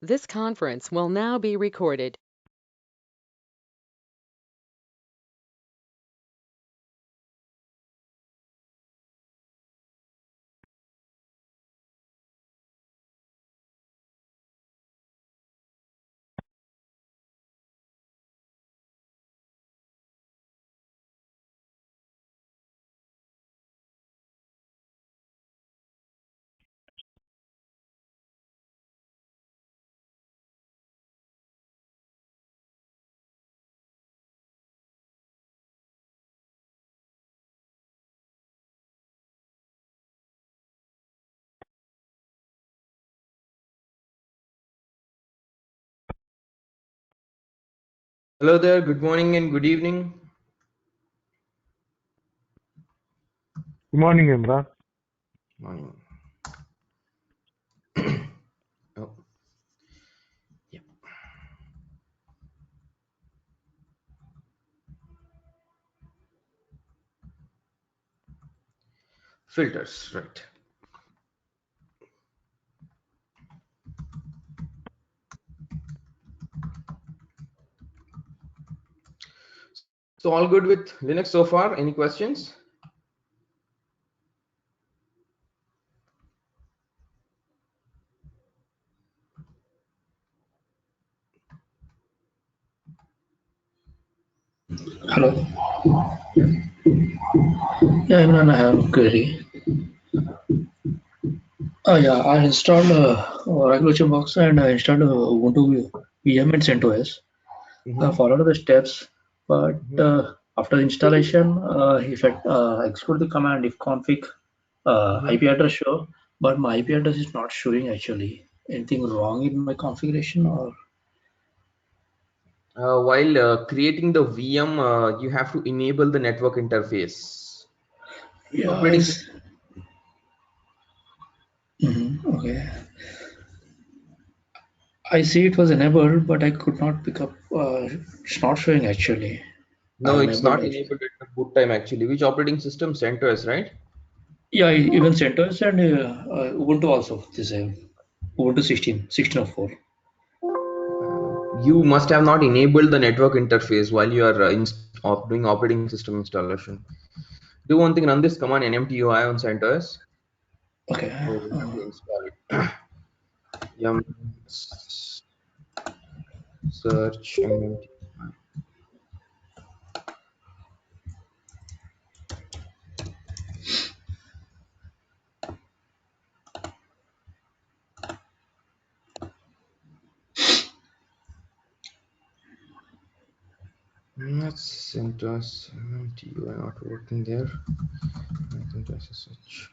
This conference will now be recorded. Hello there, good morning and good evening. Good morning, Imran. Morning. Oh, yeah. Filters, right. So all good with Linux so far? Any questions? Hello. Yes. Yeah, Imran, I have a query. Oh yeah, I installed regular box and I installed Ubuntu VM and CentOS. I Mm-hmm. followed the steps, but Mm-hmm. after the installation, if I execute the command if config Mm-hmm. IP address show, but my IP address is not showing actually. Anything wrong in my configuration or? While creating the VM, you have to enable the network interface. Which Yeah, operating system? okay. I see it was enabled, but I could not pick up. It's not showing actually. I No, have it's enabled not actually. enabled at the boot time actually. Which operating system? CentOS, right? Yeah, even CentOS and Ubuntu also the same. Ubuntu 16.04. You must have not enabled the network interface while you are doing operating system installation. Do one thing, run this command nmtui on CentOS. Okay. So we have to install it. Yum search nmtui. That's CentOS nmtui not working there. CentOS search.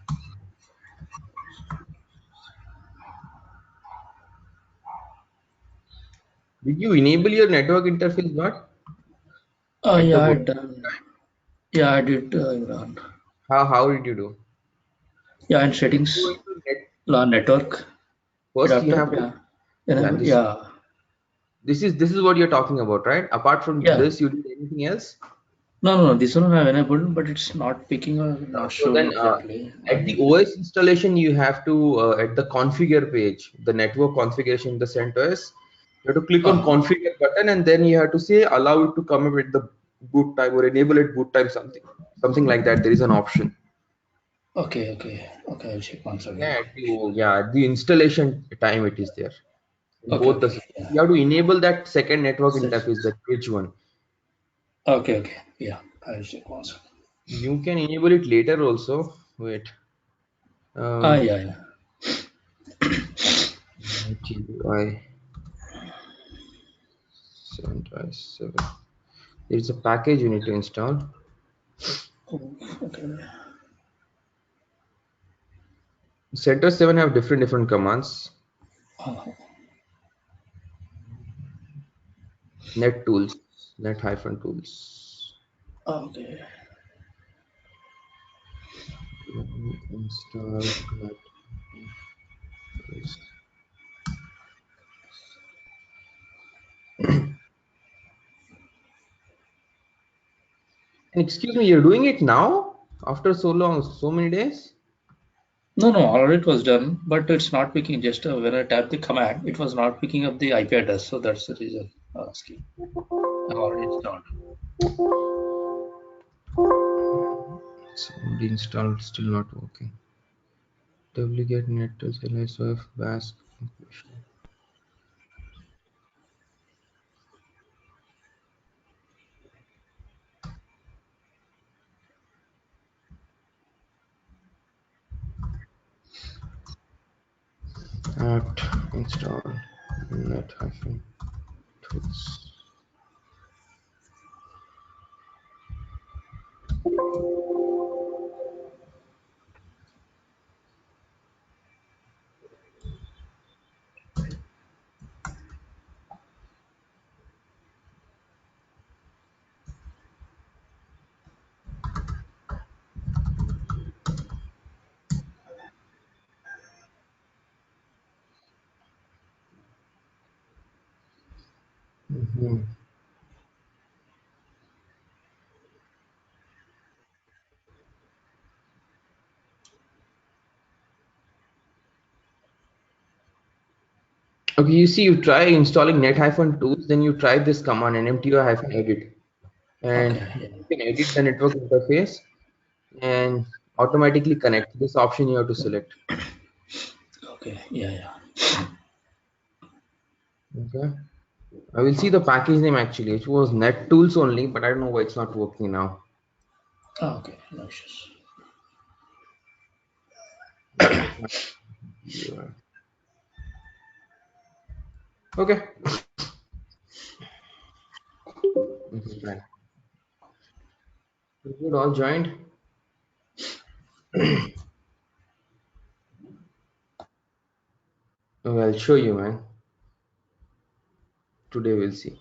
Did you enable your network interface what at the Yeah, I boot? done. Yeah, I did, Imran. How did you do? Yeah, in If you go settings, into net, network first you adapter. have to, Yeah, yeah, enable. Yeah, this is what you're talking about, right? Apart from yeah. this, you did anything else? No. This one I have enabled, but it's not picking or not So showing then exactly. I at the need. OS installation, you have to, at the configure page, the network configuration in the CentOS, you have to click on Uh, configure button and then you have to say allow it to come up at the boot time or enable it boot time, something like that. There is an option. okay. I'll check once again. Yeah, at the installation time it is there. In both the Okay. systems. Yeah. You have to enable that second network Search. interface, that bridge one. Okay. Yeah, I'll check once. You can enable it later also. Wait. Um, Yeah. GUI 7. There is a package you need to install. Oh, okay. CentOS 7 have different commands. Uh, Net tools, net hyphen tools. okay. Install net tools. And excuse me, you're doing it now after so long, so many days? No, already it was done, but it's not picking. Just when I tap the command, it was not picking up the IP address. So that's the reason I'm asking. I've already installed. It's already installed, still not working. Duplicate nettools LSOF BAS completion. Apt install net-tools. Mhm. Okay, you see, you try installing net-tools, then you try this command nmti-edit, and Okay. Yeah. you can edit the network interface and automatically connect. This option you have to select. Okay. Yeah. Okay, I will see the package name actually. It was NetTools only, but I don't know why it's not working now. Okay. No issues. Yeah. Okay. Right. Good, all joined. Okay, I'll show you, man. Today we'll see.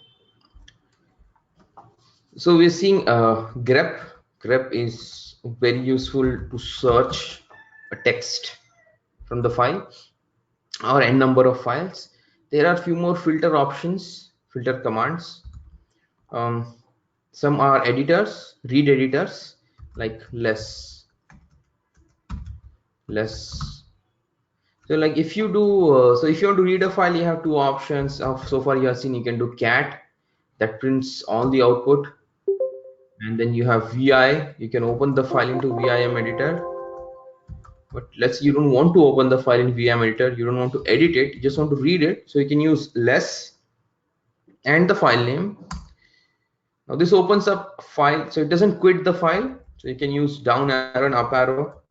So we're seeing grep. Grep is very useful to search a text from the file or n number of files. There are few more filter options, filter commands. Um, some are editors, read editors like less. So like if you do, so if you want to read a file, you have two options. Of so far you have seen you can do cat that prints all the output, and then you have vi. You can open the file into vim editor. But let's say you don't want to open the file in vim editor. You don't want to edit it. You just want to read it. So you can use less and the file name. Now this opens up file, so it doesn't quit the file. So you can use down arrow and up arrow.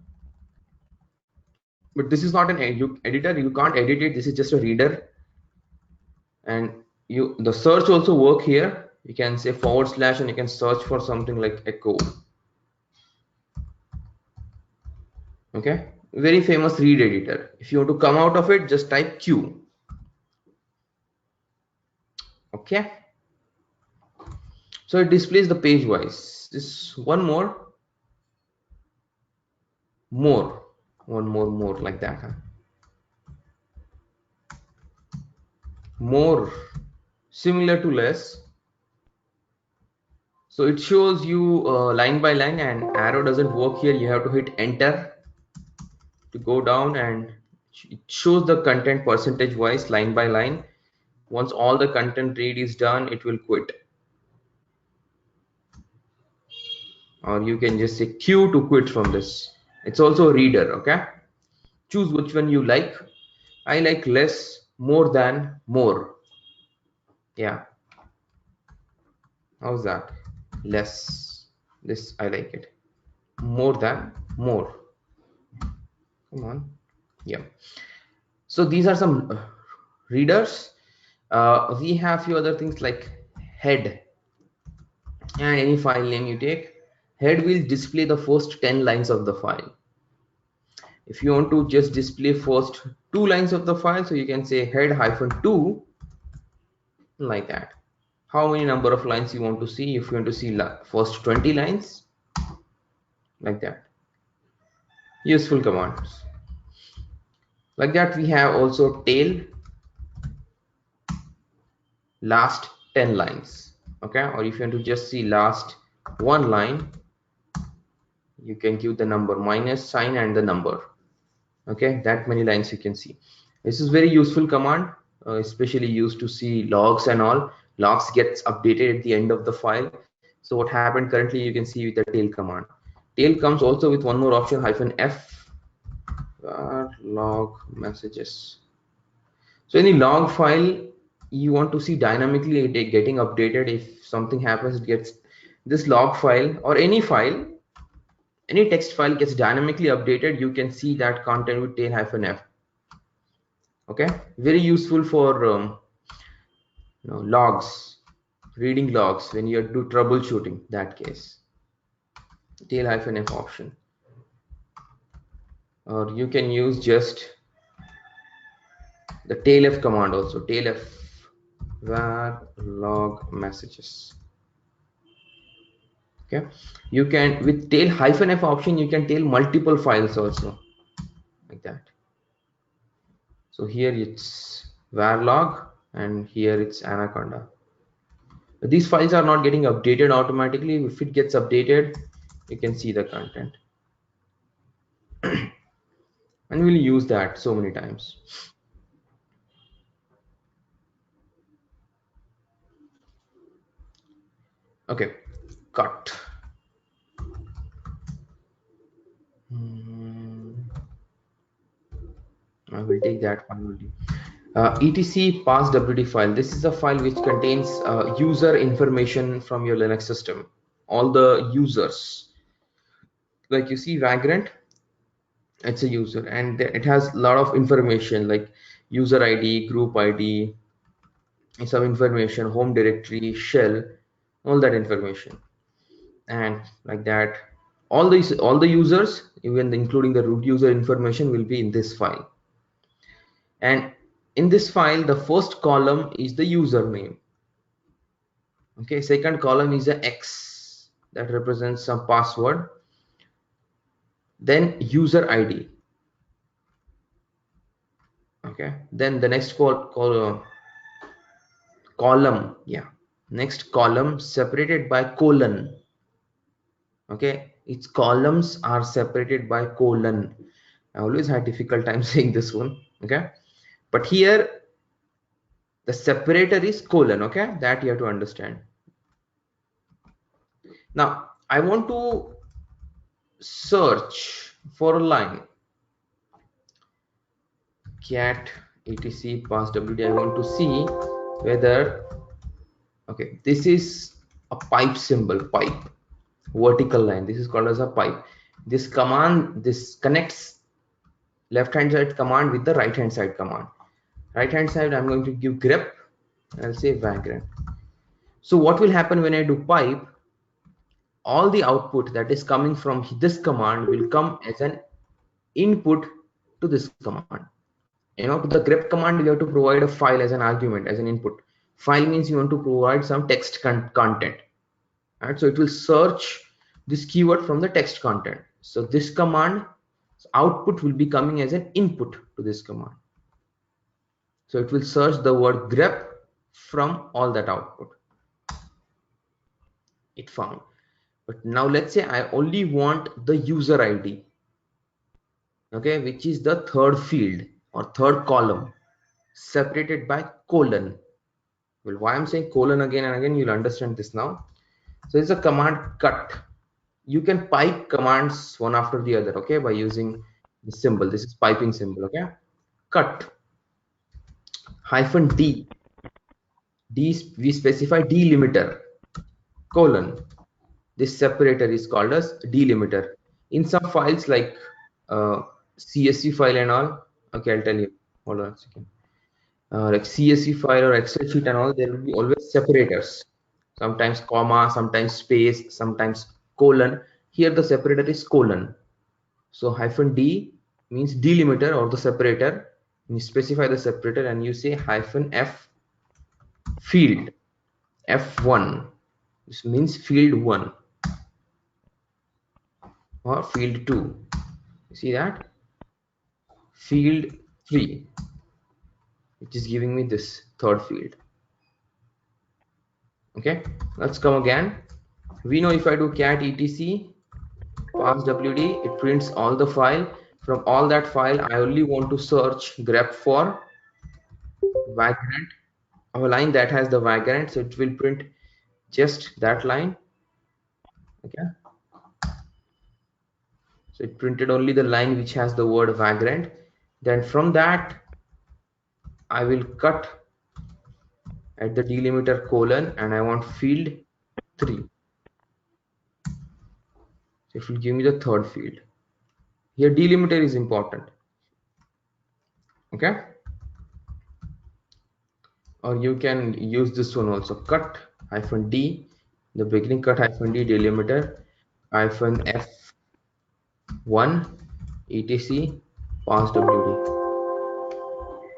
But this is not an editor. You can't edit it. This is just a reader. And you the search also work here. You can say / and you can search for something like echo. Okay, very famous read editor. If you want to come out of it, just type q. Okay, so it displays the page wise. This one more like that, huh? More similar to less. So it shows you line by line, and arrow doesn't work here. You have to hit enter to go down, and it shows the content percentage wise line by line. Once all the content read is done, it will quit. Or you can just say q to quit from this. It's also a reader. Okay, choose which one you like. I like less more than more. Yeah, how's that? Less, this I like it. More than more. Come on. Yeah, so these are some readers. We have few other things like head, and any file name you take, head will display the first 10 lines of the file. If you want to just display first 2 lines of the file, so you can say head -2 like that. How many number of lines you want to see? If you want to see first 20 lines, like that. Useful commands. Like that, we have also tail, last 10 lines. Okay, or if you want to just see last 1 line, you can give the number minus sign and the number. Okay, that many lines you can see. This is very useful command, especially used to see logs and all. Logs gets updated at the end of the file. So what happened currently you can see with the tail command. Tail comes also with one more option, -f log messages. So any log file you want to see dynamically getting updated. If something happens, it gets this log file or any file, any text file gets dynamically updated. You can see that content with tail-f. Okay, very useful for logs, reading logs when you do troubleshooting. That case, tail-f option, or you can use just the tailf command also. Tailf var log messages. Okay, you can with tail-f option you can tail multiple files also, like that. So here it's var log and here it's anaconda. These files are not getting updated automatically. If it gets updated, you can see the content. And we'll use that so many times. Okay, cut. I will take that one only. Etc passwd file. This is a file which contains user information from your Linux system. All the users, like you see Vagrant, it's a user, and it has a lot of information like user ID, group ID, some information, home directory, shell, all that information, and like that. All the users, even including the root user information, will be in this file. And in this file, the first column is the username. Okay, second column is a X that represents some password. Then user ID. Okay, then the next column, yeah, next column separated by colon. Okay, its columns are separated by colon. I always had difficult time saying this one. Okay, but here the separator is colon. Okay, that you have to understand. Now I want to search for a line. Cat etc passwd. I want to see whether, okay, this is a pipe symbol, pipe, vertical line. This is called as a pipe. This command, this connects left hand side command with the right hand side command. Right hand side I'm going to give grep, I'll say Vagrant. So what will happen when I do pipe? All the output that is coming from this command will come as an input to this command. You know, to the grep command you have to provide a file as an argument, as an input. File means you want to provide some text content, right? So it will search this keyword from the text content. So this command output will be coming as an input to this command. So it will search the word grep from all that output it found. But now let's say I only want the user ID, okay, which is the third field or third column separated by colon. Well, why I'm saying colon again and again, you'll understand this now. So it's a command cut. You can pipe commands one after the other, okay, by using the symbol. This is piping symbol, okay. Cut -d. We specify delimiter colon. This separator is called as delimiter. In some files like CSV file and all, okay, I'll tell you. Hold on a second. Like CSV file or Excel sheet and all, there will be always separators. Sometimes comma, sometimes space, sometimes colon. Here the separator is colon. So -d means delimiter or the separator. You specify the separator and you say -f field f1. This means field 1 or field 2. You see that? Field 3, which is giving me this third field. Okay, let's come again. We know if I do cat etc passwd, it prints all the file. from all that file, I only want to search grep for vagrant, a line that has the vagrant, so it will print just that line. Okay, so it printed only the line which has the word vagrant. Then from that I will cut at the delimiter colon, and I want field 3. So it will give me the third field. Here delimiter is important. Okay, or you can use this one also, cut hyphen d, the beginning cut hyphen d delimiter hyphen f1 etc pass wd,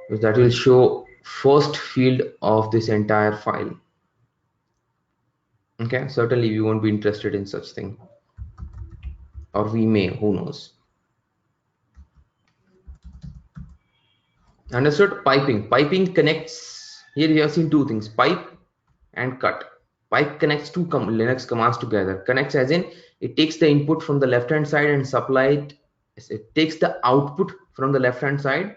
because that will show first field of this entire file. Okay, certainly we won't be interested in such thing, or we may, who knows. Understood? Piping connects, here you have seen two things, pipe and cut. Pipe connects two Linux commands together. Connects as in it takes the input from the left hand side and supply it, it takes the output from the left hand side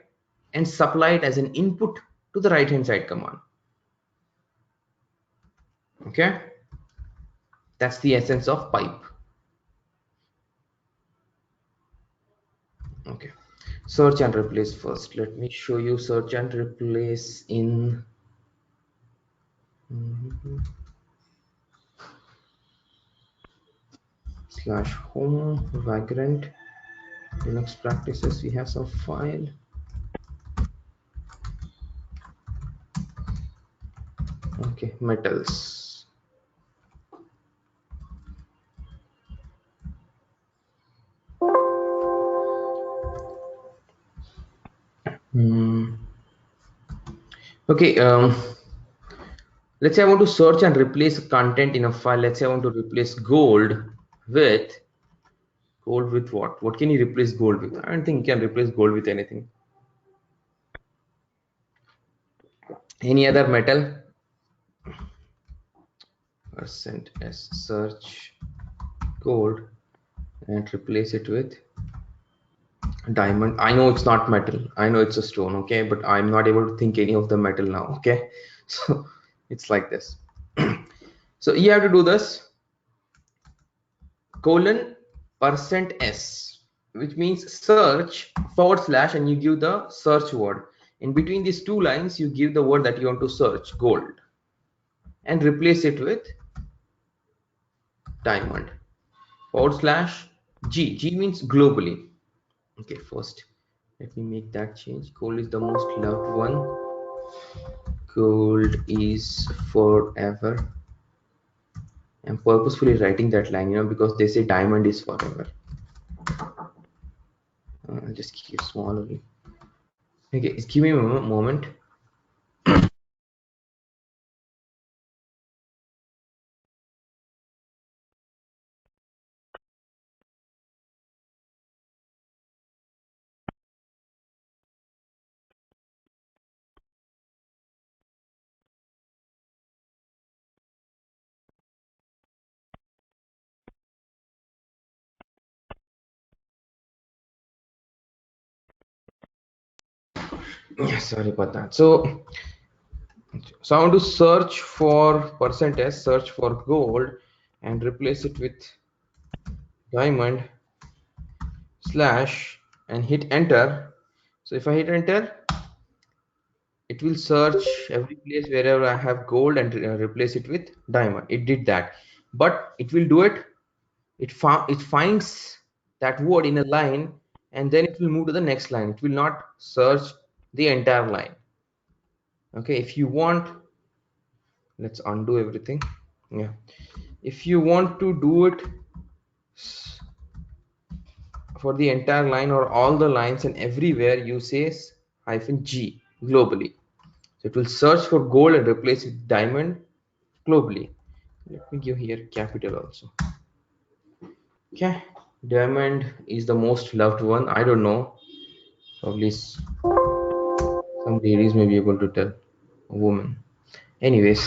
and supply it as an input to the right hand side command. Okay, that's the essence of pipe. Okay, search and replace first. Let me show you search and replace in slash home vagrant Linux practices. We have some file. Okay, metals. Okay, let's say I want to search and replace content in a file. Let's say I want to replace gold with what? What can you replace gold with? I don't think you can replace gold with anything. Any other metal? %s search gold and replace it with diamond. I know it's not metal, I know it's a stone, okay, but I'm not able to think any of the metal now. Okay, so it's like this. So you have to do this colon %s, which means search / and you give the search word. In between these two lines you give the word that you want to search, gold, and replace it with diamond / g means globally. Okay, first let me make that change. Gold is the most loved one, gold is forever. I'm purposefully writing that line, because they say diamond is forever. I'll just keep small only. Okay, just give me a moment. Yeah, sorry about that. So I want to search for %s, search for gold, and replace it with diamond / and hit enter. So if I hit enter, it will search every place wherever I have gold and replace it with diamond. It did that, but it will do it. It finds that word in a line, and then it will move to the next line. It will not search the entire line. Okay, if you want, let's undo everything. Yeah, if you want to do it for the entire line or all the lines and everywhere, you say -g globally. So it will search for gold and replace it with diamond globally. Let me give here capital also. Okay, diamond is the most loved one. I don't know, probably some ladies may be able to tell, a woman. Anyways,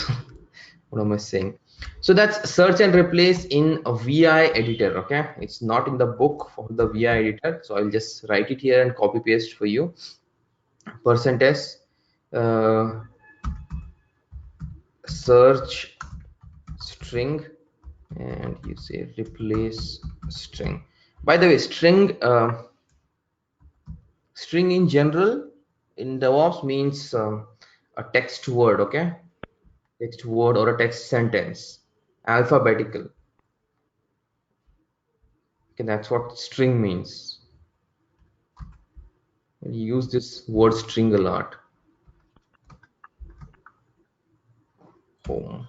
what am I saying? So that's search and replace in a VI editor. Okay, it's not in the book for the VI editor, so I'll just write it here and copy paste for you. %s search string, and you say replace string. By the way, string in general in DevOps means a text word. Okay, text word or a text sentence, alphabetical. Okay, that's what string means. We use this word string a lot. Home.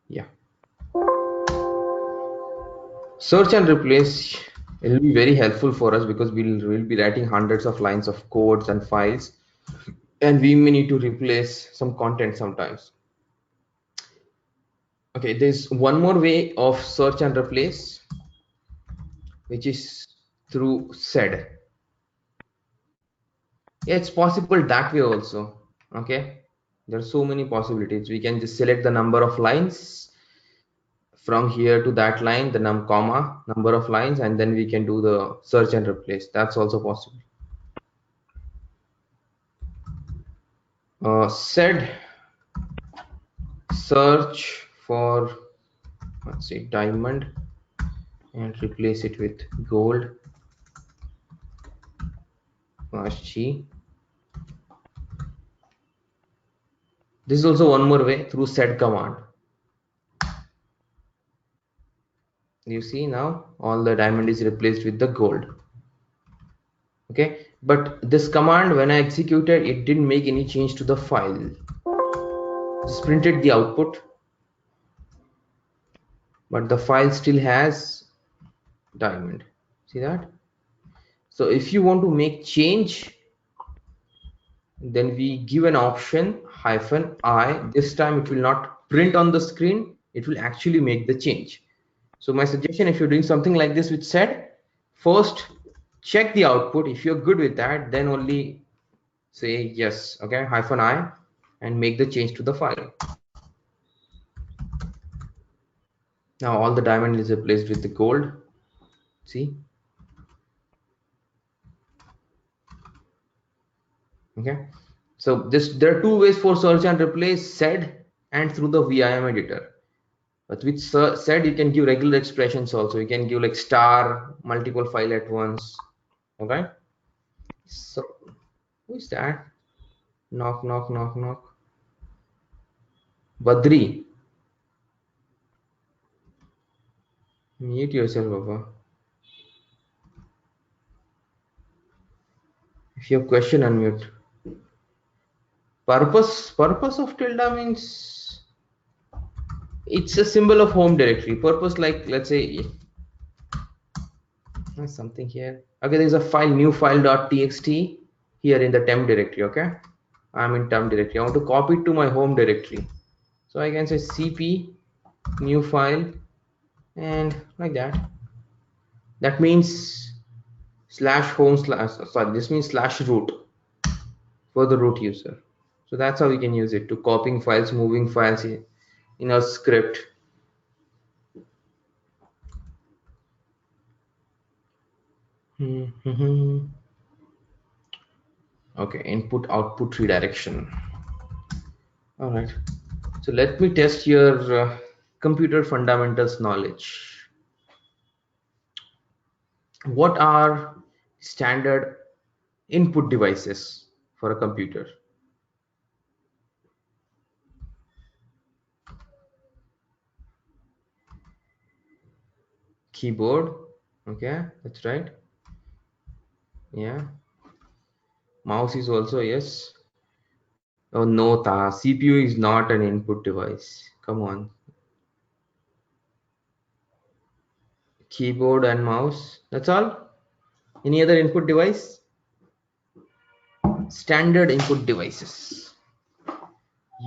Yeah. Search and replace will be very helpful for us because we'll be writing hundreds of lines of codes and files, and we may need to replace some content sometimes. Okay, there's one more way of search and replace, which is through sed. Yeah, it's possible that way also. Okay, there are so many possibilities. We can just select the number of lines from here to that line, the comma number of lines, and then we can do the search and replace. That's also possible. Sed search for, let's say, diamond, and replace it with gold /g. This is also one more way through sed command. You see now all the diamond is replaced with the gold. Okay, but this command, when I executed, it didn't make any change to the file. Just printed the output, but the file still has diamond. See that? So if you want to make change, then we give an option -I. This time it will not print on the screen, it will actually make the change. So my suggestion, if you're doing something like this with sed, first check the output. If you're good with that, then only say yes, okay, -I, and make the change to the file. Now all the diamond is replaced with the gold. See? Okay. So there are two ways for search and replace: sed and through the VIM editor. But with sed, you can give regular expressions also. You can give like star, multiple file at once. Okay. So who is that? Knock, knock, knock, knock. Badri. Mute yourself, Baba. If you have question, unmute. Purpose of tilde means it's a symbol of home directory. Purpose, like, let's say, there's something here. Okay, there's a file, new file.txt here in the temp directory. Okay, I'm in temp directory. I want to copy it to my home directory. So I can say cp new file, and like that. That means /home/ this means /root for the root user. So that's how we can use it to copying files, moving files in a script. Okay, input output redirection. All right, so let me test your computer fundamentals knowledge. What are standard input devices for a computer? Keyboard. Okay, that's right. Yeah, mouse is also, yes. Oh no, CPU is not an input device. Come on. Keyboard and mouse, that's all. Any other input device? Standard input devices.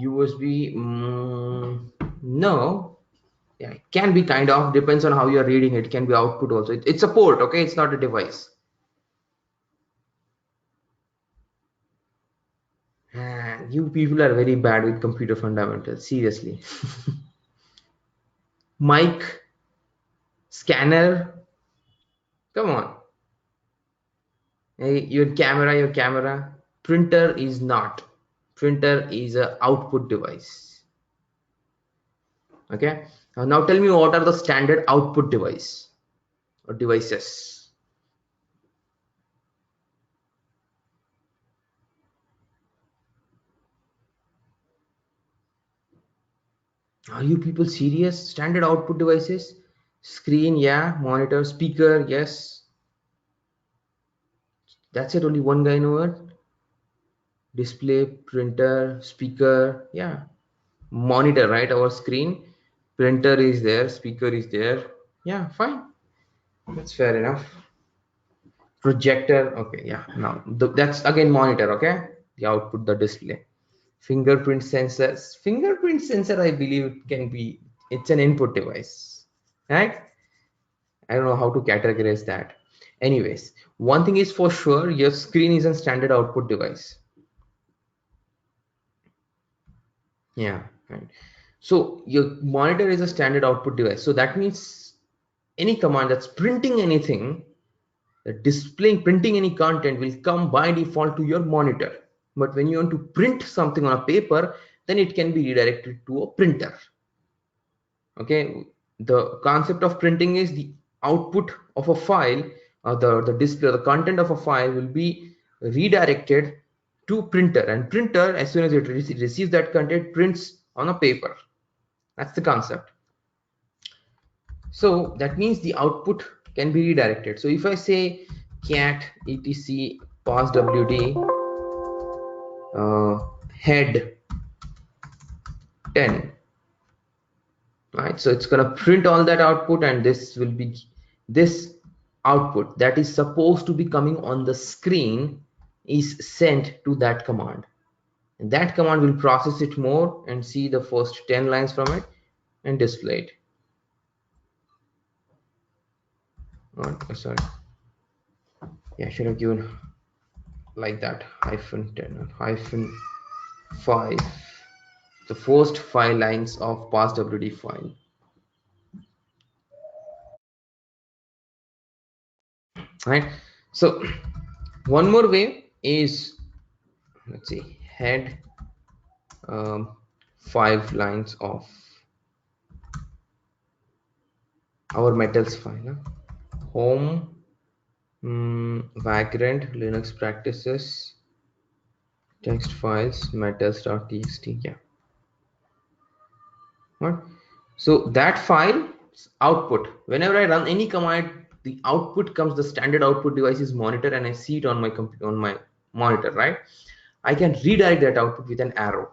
USB, no. Yeah, it can be kind of, depends on how you're reading it. Can be output also. It's a port, okay? It's not a device. Man, you people are very bad with computer fundamentals, seriously. Mic, scanner, come on. Hey, your camera. Printer is not. Printer is a output device. Okay. Now tell me, what are the standard output device or devices? Are you people serious? Standard output devices? Screen, yeah. Monitor, speaker, yes. That's it. Only one guy know it. Display, printer, speaker, yeah. Monitor, right? Our screen. Printer is there. Speaker is there. Yeah, fine. That's fair enough. Projector, okay, yeah. Now that's again monitor, okay. The output, the display. Fingerprint sensors. Fingerprint sensor, I believe it can be. It's an input device, right? I don't know how to categorize that. Anyways, one thing is for sure, your screen is a standard output device. Yeah, right. So your monitor is a standard output device. So that means any command that's printing anything, displaying, printing any content will come by default to your monitor. But when you want to print something on a paper, then it can be redirected to a printer. Okay, the concept of printing is the output of a file, the display, the content of a file will be redirected to printer, and printer, as soon as it receives that content, prints on a paper. That's the concept. So that means the output can be redirected. So if I say cat etc passwd head 10, right? So it's going to print all that output, and this will be this output that is supposed to be coming on the screen is sent to that command, and that command will process it more and see the first 10 lines from it and display it. Oh, sorry, yeah, I should have given like that -10 or -5, the first 5 lines of passwd file. Right, so one more way is, let's see, head 5 lines of our metals file, home, vagrant, linux practices, text files, metals.txt, yeah. What? So that file output, whenever I run any command, the output comes, the standard output device is monitor, and I see it on my computer, on my monitor, right? I can redirect that output with an arrow,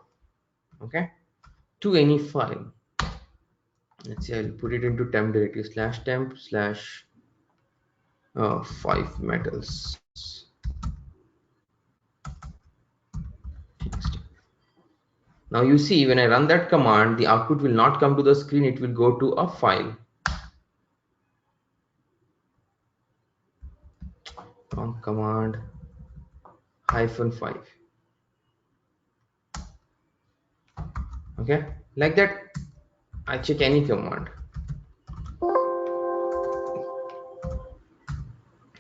okay, to any file. Let's say I'll put it into temp directory /temp/5 metals. Now you see, when I run that command, the output will not come to the screen, it will go to a file. Wrong command, -5. Okay, like that. I check any command.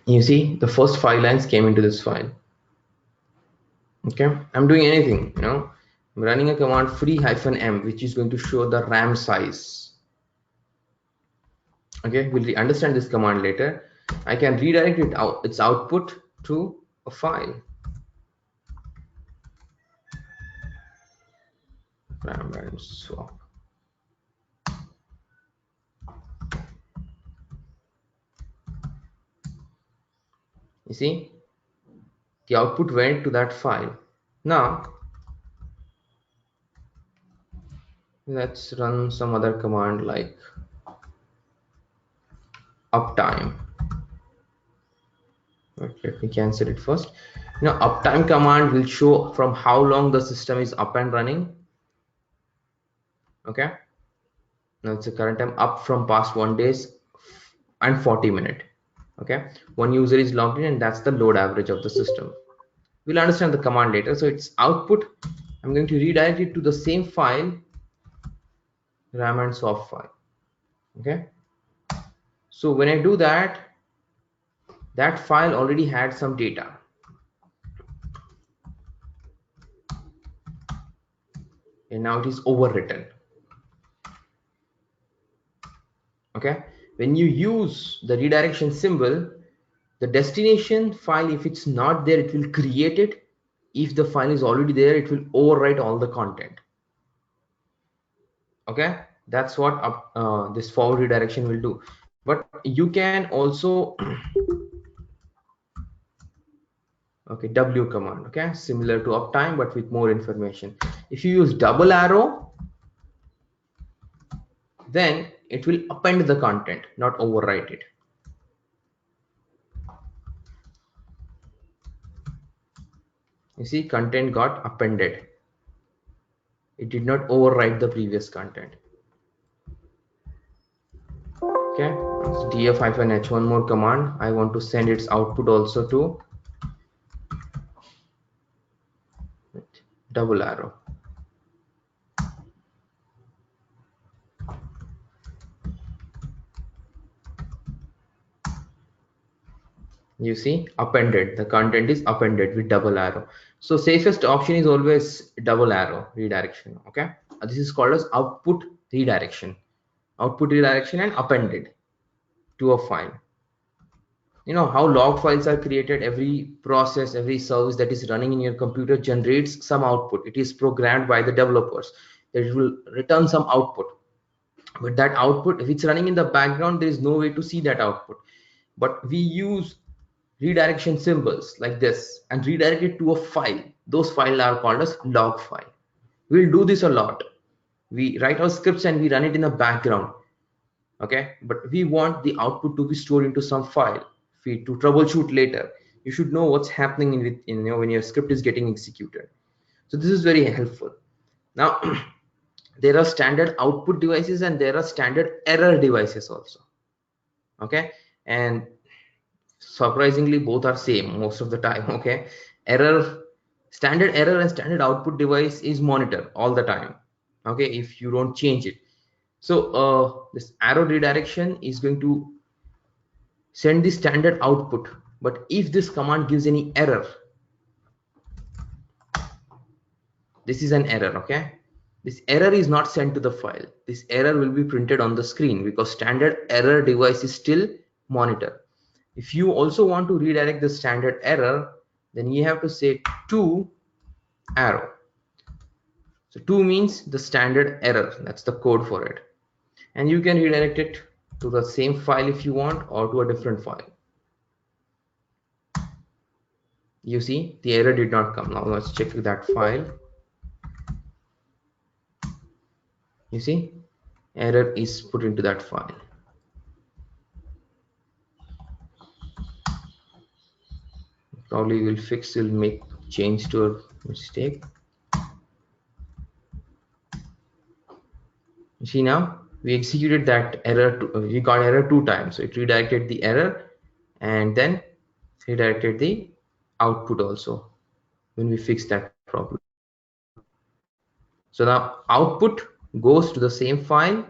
You see, the first 5 lines came into this file. Okay, I'm doing anything, I'm running a command free-m, which is going to show the RAM size. Okay, we'll understand this command later. I can redirect it out, its output to a file. RAM swap. You see, the output went to that file. Now let's run some other command like uptime. Let me cancel it first. Uptime command will show from how long the system is up and running. Okay, now it's the current time up from past 1 days and 40 minutes. Okay, one user is logged in, and that's the load average of the system. We'll understand the command later. So it's output. I'm going to redirect it to the same file, RAM and soft file. Okay. So when I do that, that file already had some data. And now it is overwritten. Okay. When you use the redirection symbol, the destination file, if it's not there, it will create it. If the file is already there, it will overwrite all the content. Okay, that's what this forward redirection will do. But you can also okay, W command, okay, similar to uptime but with more information. If you use double arrow, then it will append the content, not overwrite it. You see, content got appended. It did not overwrite the previous content. Okay, df-h, one more command. I want to send its output also to double arrow. You see, appended, the content is appended with double arrow. So safest option is always double arrow redirection. Okay, this is called as output redirection and appended to a file. You know how log files are created? Every process, every service that is running in your computer generates some output. It is programmed by the developers that it will return some output, but that output, if it's running in the background, there is no way to see that output. But we use redirection symbols like this and redirect it to a file. Those files are called as log file. We'll do this a lot. We write our scripts and we run it in the background. Okay, but we want the output to be stored into some file feed to troubleshoot later. You should know what's happening when your script is getting executed. So this is very helpful. Now there are standard output devices and there are standard error devices also. Okay, and surprisingly both are same most of the time. Okay, standard error and standard output device is monitor all the time. Okay, if you don't change it. So this arrow redirection is going to send the standard output, but if this command gives any error, this is an error. Okay, this error is not sent to the file. This error will be printed on the screen because standard error device is still monitor. If you also want to redirect the standard error, then you have to say to arrow. So to means the standard error, that's the code for it, and you can redirect it to the same file if you want or to a different file. You see, the error did not come. Now let's check that file. You see, error is put into that file. Probably we'll make change to a mistake. You see, now we executed that error, we got error 2 times, so it redirected the error and then redirected the output also when we fix that problem. So now output goes to the same file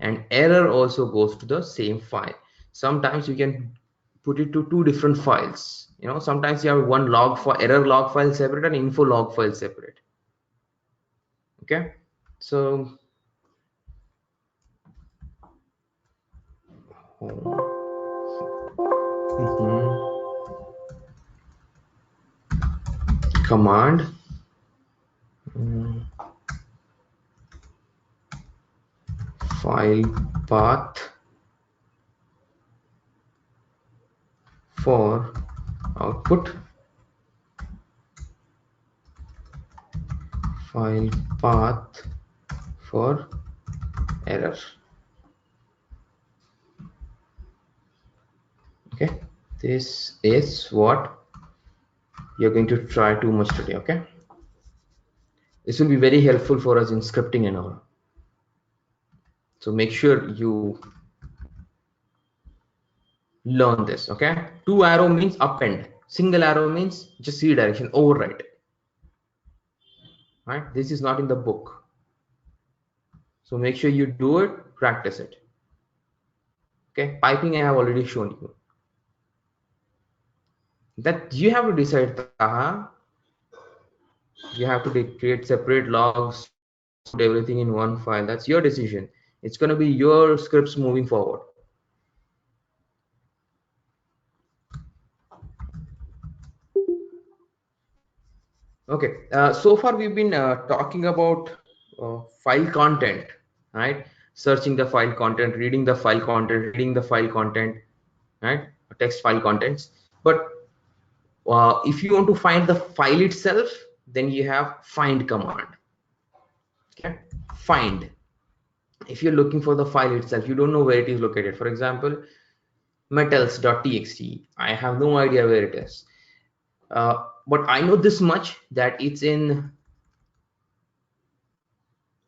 and error also goes to the same file. Sometimes you can put it to 2 different files. You know, sometimes you have one log for error log file separate and info log file separate. Okay, so command file path for output, file path for error. Okay, this is what you're going to try too much today. Okay, this will be very helpful for us in scripting and all. So make sure you learn this. Okay, to arrow means append. Single arrow means just redirection, overwrite. Right? This is not in the book. So make sure you do it, practice it. Okay, piping I have already shown you. That you have to decide, Taha. You have to create separate logs, put everything in one file. That's your decision. It's going to be your scripts moving forward. Okay, so far we've been talking about file content, right? Searching the file content, reading the file content, reading the file content, right? Text file contents. But if you want to find the file itself, then you have find command. Okay, find. If you're looking for the file itself, you don't know where it is located. For example, metals.txt. I have no idea where it is. But I know this much, that it's in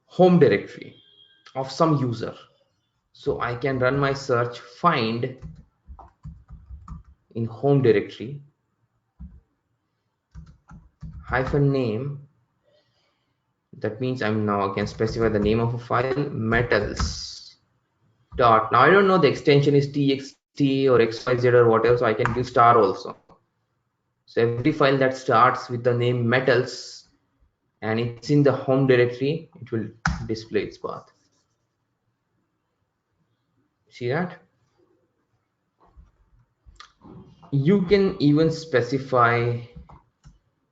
home directory of some user. So I can run my search find in home directory -name. That means I'm now I can specify the name of a file, metals dot. Now I don't know the extension is txt or xyz or whatever, so I can use star also. So every file that starts with the name metals and it's in the home directory, it will display its path. See that? You can even specify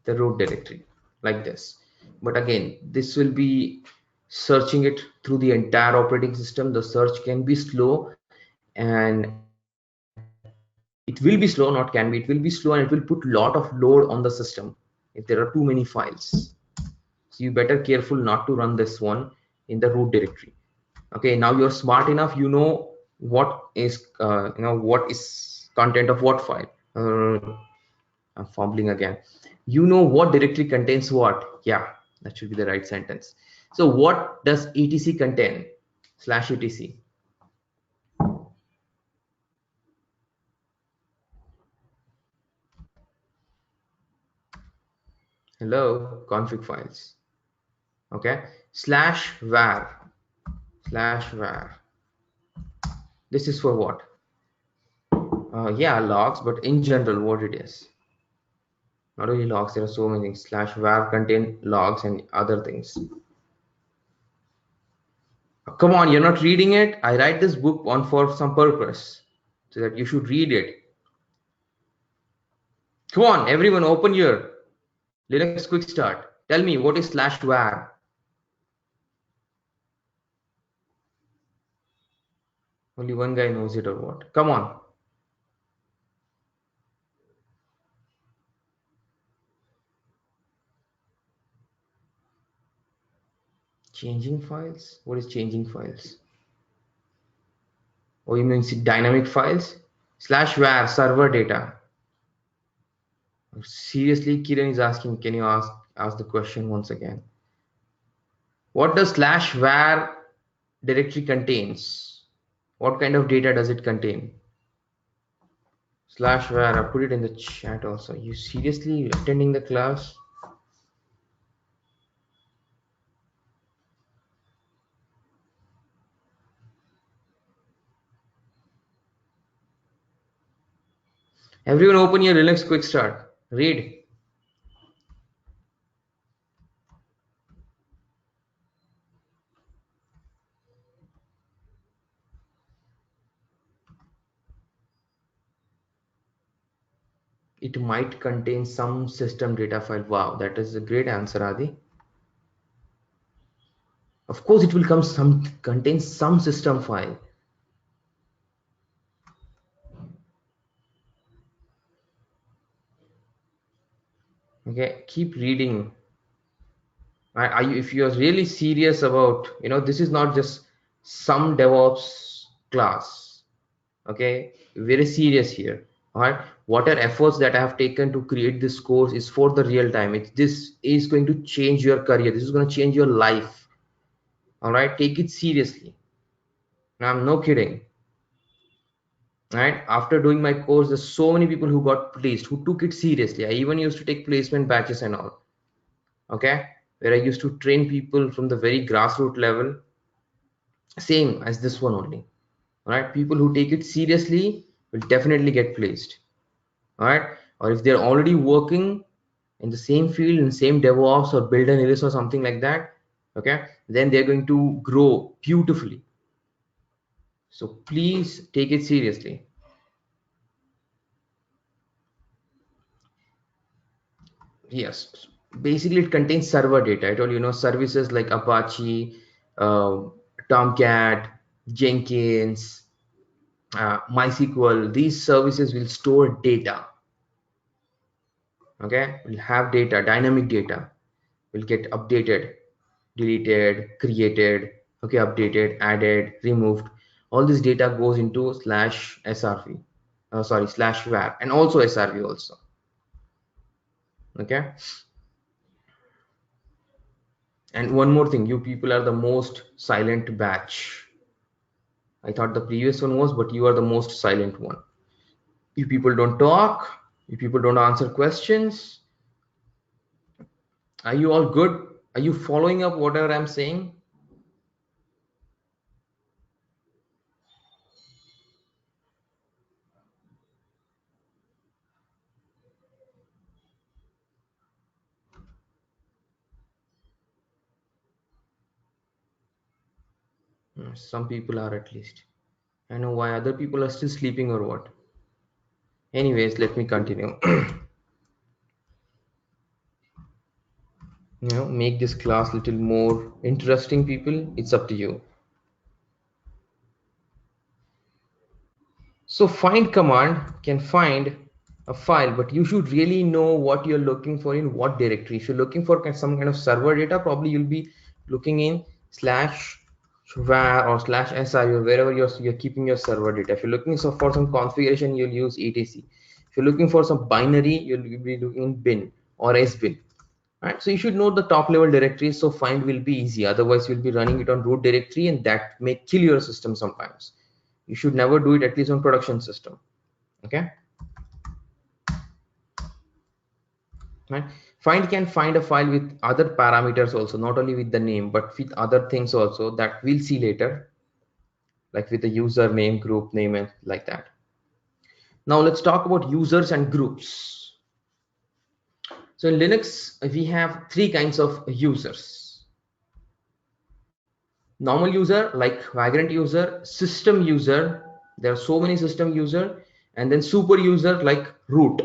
the root directory like this. But again, this will be searching it through the entire operating system. The search can be slow, and it will be slow, not can be, it will be slow, and it will put a lot of load on the system if there are too many files. So you better careful not to run this one in the root directory. Okay, now you're smart enough, you know what is what is content of what file. I'm fumbling again. You know what directory contains what. Yeah, that should be the right sentence. So what does etc contain? /etc. Hello, config files. Okay, /var. This is for what? Yeah, logs, but in general, what it is. Not only logs, there are so many things. /var contain logs and other things. Come on, you're not reading it. I write this book on for some purpose, so that you should read it. Come on, everyone, open your Linux Quick Start. Tell me what is /var. Only one guy knows it or what? Come on. Changing files? What is changing files? Oh, you mean dynamic files? /var server data. Seriously, Kiran is asking, can you ask the question once again? What does /var directory contains? What kind of data does it contain? /var, I put it in the chat also. You seriously attending the class? Everyone open your Linux Quick Start. Read. It might contain some system data file. Wow, that is a great answer, Adi. Of course, it will contain some system file. Okay, keep reading. If you are really serious about, this is not just some DevOps class. Okay, very serious here. All right, what are efforts that I have taken to create this course is for the real time. This is going to change your career. This is going to change your life. All right, take it seriously. I'm no kidding. right? After doing my course, there's so many people who got placed, who took it seriously. I even used to take placement batches and all, okay, where I used to train people from the very grassroots level, same as this one only. All right, people who take it seriously will definitely get placed. All right, or if they're already working in the same field, in same DevOps or build an Iris or something like that, okay, then they're going to grow beautifully. So please take it seriously. Yes, basically it contains server data. I told you, services like Apache, uh, Tomcat, Jenkins, MySQL. These services will store data. Okay, will have data, dynamic data, will get updated, deleted, created, okay, updated, added, removed. All this data goes into slash srv, sorry, slash var, and also srv also. Okay, and one more thing, you people are the most silent batch. I thought the previous one was, but you are the most silent one. You people don't talk, you people don't answer questions. Are you all good? Are you following up whatever I'm saying? Some people are, at least. I know why other people are still sleeping or what. Anyways, let me continue. Make this class little more interesting, people. It's up to you. So find command can find a file, but you should really know what you're looking for in what directory. If you're looking for some kind of server data, probably you'll be looking in slash var or slash sru or wherever you're keeping your server data. If you're looking for some configuration, you'll use etc. If you're looking for some binary, you'll be looking in bin or sbin. Right, so you should know the top level directories, so find will be easy. Otherwise you'll be running it on root directory, and that may kill your system sometimes. You should never do it, at least on production system. Okay, right. Find can find a file with other parameters also, not only with the name but with other things also that we'll see later, like with the username, group name, and like that. Now let's talk about users and groups. So in Linux we have three kinds of users: normal user like Vagrant user, system user, there are so many system user, and then super user like root.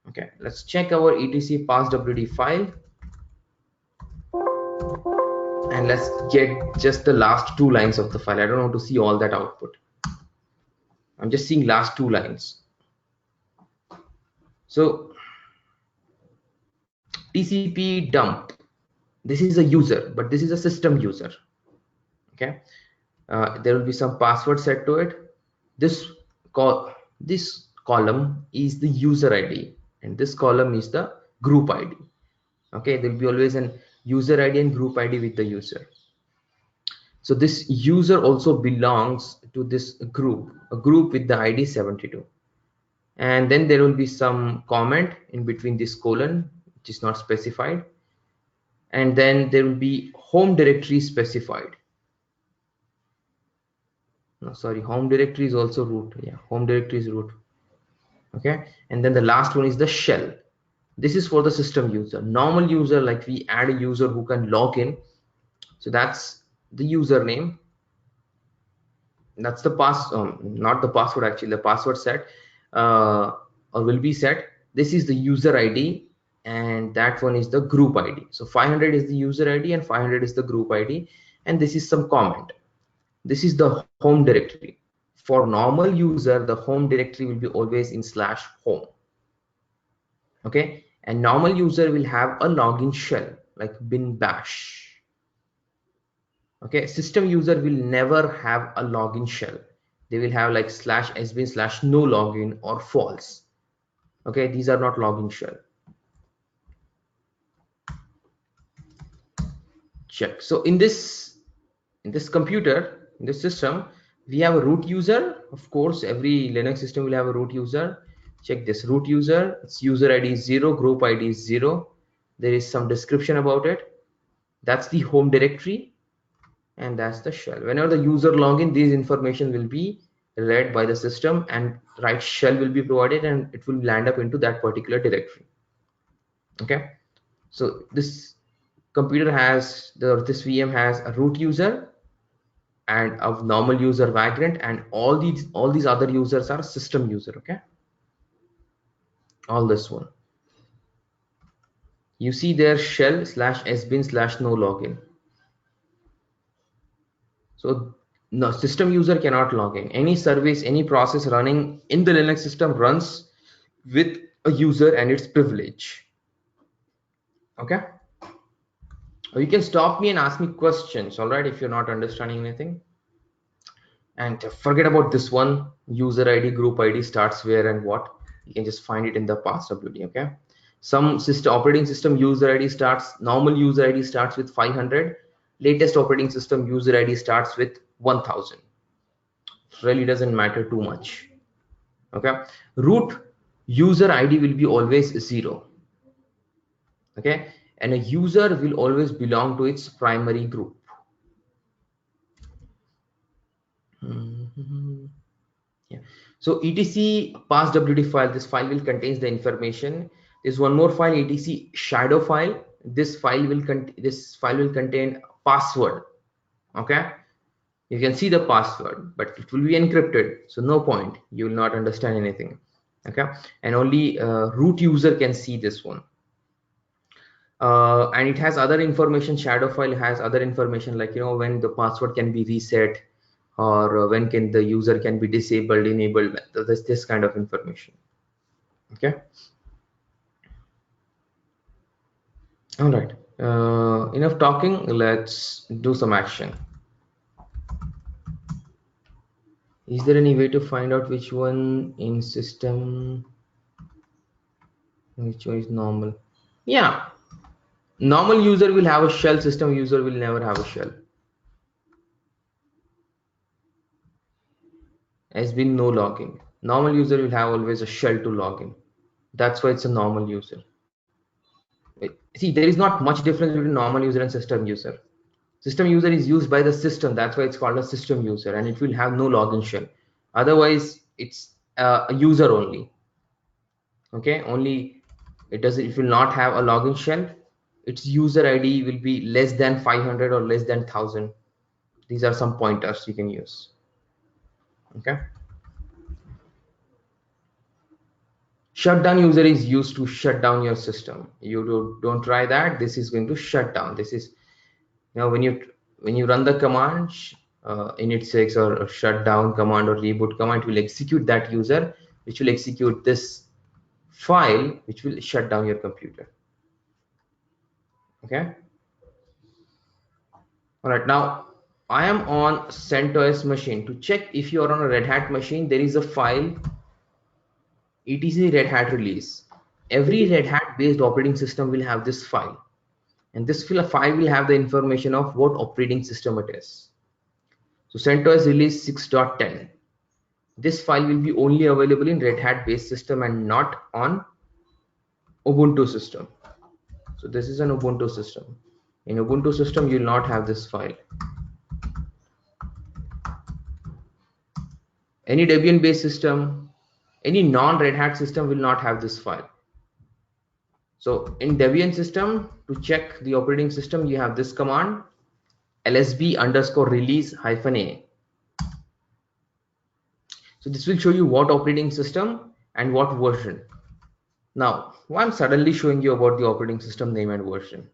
Okay, let's check our etc passwd file, and let's get just the last two lines of the file. I don't want to see all that output. I'm just seeing last two lines. So TCP dump, this is a user, but this is a system user. Okay, there will be some password set to it. This column is the user ID, and this column is the group ID. Okay, there will be always an user ID and group ID with the user. So this user also belongs to this group, a group with the ID 72. And then there will be some comment in between this colon, which is not specified. And then there will be home directory specified. No, sorry, home directory is also root. Yeah, home directory is root. Okay, and then the last one is the shell. This is for the system user. Normal user, like we add a user who can log in, so that's the username, that's the not the password, actually the password set, or will be set. This is the user ID, and that one is the group ID. So 500 is the user ID and 500 is the group ID, and this is some comment. This is the home directory. For normal user, the home directory will be always in slash home. Okay, and normal user will have a login shell like bin bash. Okay, system user will never have a login shell. They will have like slash sbin slash no login or false. Okay, these are not login shell. Check. So in this computer, in this system, We have a root user. Of course, every Linux system will have a root user. Check this root user. Its user ID is 0, group ID is 0. There is some description about it. That's the home directory, and that's the shell. Whenever the user login, these information will be read by the system, and right shell will be provided, and it will land up into that particular directory. Okay, so this computer has this VM has a root user and a normal user Vagrant, and all these other users are system user. Okay, all this one you see there, shell /sbin/no login. So no, system user cannot log in. Any service, any process running in the Linux system runs with a user and its privilege. Okay, or you can stop me and ask me questions, all right, if you're not understanding anything. And forget about this one, user ID, group ID starts where and what. You can just find it in the passwd. Okay, some operating system user ID starts, normal user ID starts with 500. Latest operating system user ID starts with 1000. Really doesn't matter too much. Okay, root user ID will be always 0. Okay, and a user will always belong to its primary group. Yeah. So etc passwd file, this file will contains the information. There's one more file, etc shadow file. This file will contain password. Okay, you can see the password, but it will be encrypted, so no point, you will not understand anything. Okay, and only root user can see this one. And it has other information. Shadow file has other information, like when the password can be reset, or when can the user can be disabled, enabled, this kind of information. Okay, all right, enough talking, let's do some action. Is there any way to find out which one in system, which one is normal? Yeah, normal user will have a shell, system user will never have a shell. Has been no login. Normal user will have always a shell to login. That's why it's a normal user. See, there is not much difference between normal user and system user. System user is used by the system, that's why it's called a system user, and it will have no login shell. Otherwise, it's a user only. Okay, only it will not have a login shell. Its user ID will be less than 500 or less than 1000. These are some pointers you can use. Okay, shutdown user is used to shut down your system. You don't try that. This is going to shut down. This is when you run the command init6 or shutdown command or reboot command, it will execute that user, which will execute this file, which will shut down your computer. Okay, all right, now I am on CentOS machine. To check if you are on a Red Hat machine, there is a file etc Red Hat release. Every Red Hat based operating system will have this file, and this file will have the information of what operating system it is. So CentOS release 6.10. This file will be only available in Red Hat based system and not on Ubuntu system. So this is an Ubuntu system. In Ubuntu system, you will not have this file. Any Debian based system, any non-Red Hat system will not have this file. So in Debian system, to check the operating system, you have this command, lsb_release-a. So this will show you what operating system and what version. Now, why I'm suddenly showing you about the operating system name and version?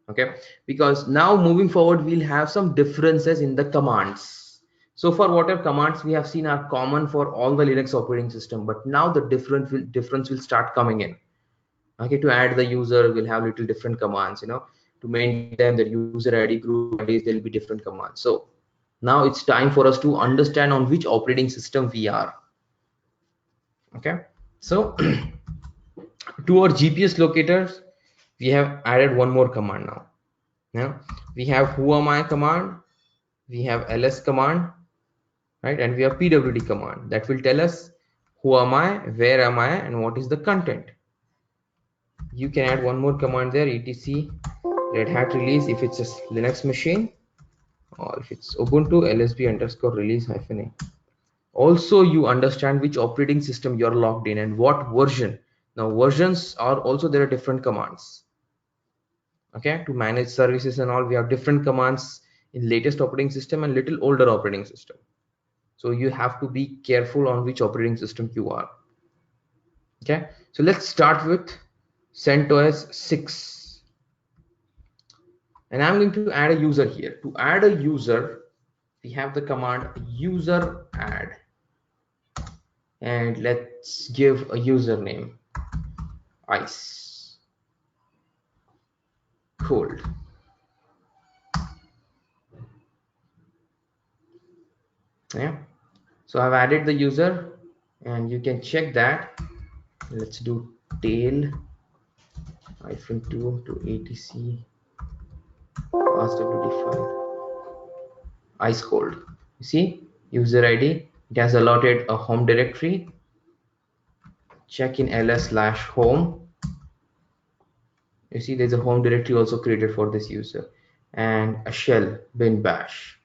Okay, because now moving forward, we'll have some differences in the commands. So far, whatever commands we have seen are common for all the Linux operating system, but now the difference will start coming in. Okay, to add the user, we'll have little different commands. To maintain the user ID, group IDs, there will be different commands. So now it's time for us to understand on which operating system we are. Okay, so to our GPS locators, we have added one more command now. Now we have whoami command, we have ls command, right? And we have pwd command that will tell us who am I, where am I, and what is the content. You can add one more command there, etc red hat release if it's a Linux machine, or if it's Ubuntu lsb underscore release hyphen a. Also, you understand which operating system you're logged in and what version. Now versions are also, there are different commands. Okay, to manage services and all, we have different commands in latest operating system and little older operating system. So you have to be careful on which operating system you are. Okay, so let's start with CentOS 6. And I'm going to add a user here. To add a user, we have the command user add. And let's give a username, ice cold. Yeah, so I've added the user, and you can check that. Let's do tail -2 to etc passwd file ice cold. You see, user id, it has allotted a home directory. Check in ls/home. You see, there's a home directory also created for this user, and a shell bin bash.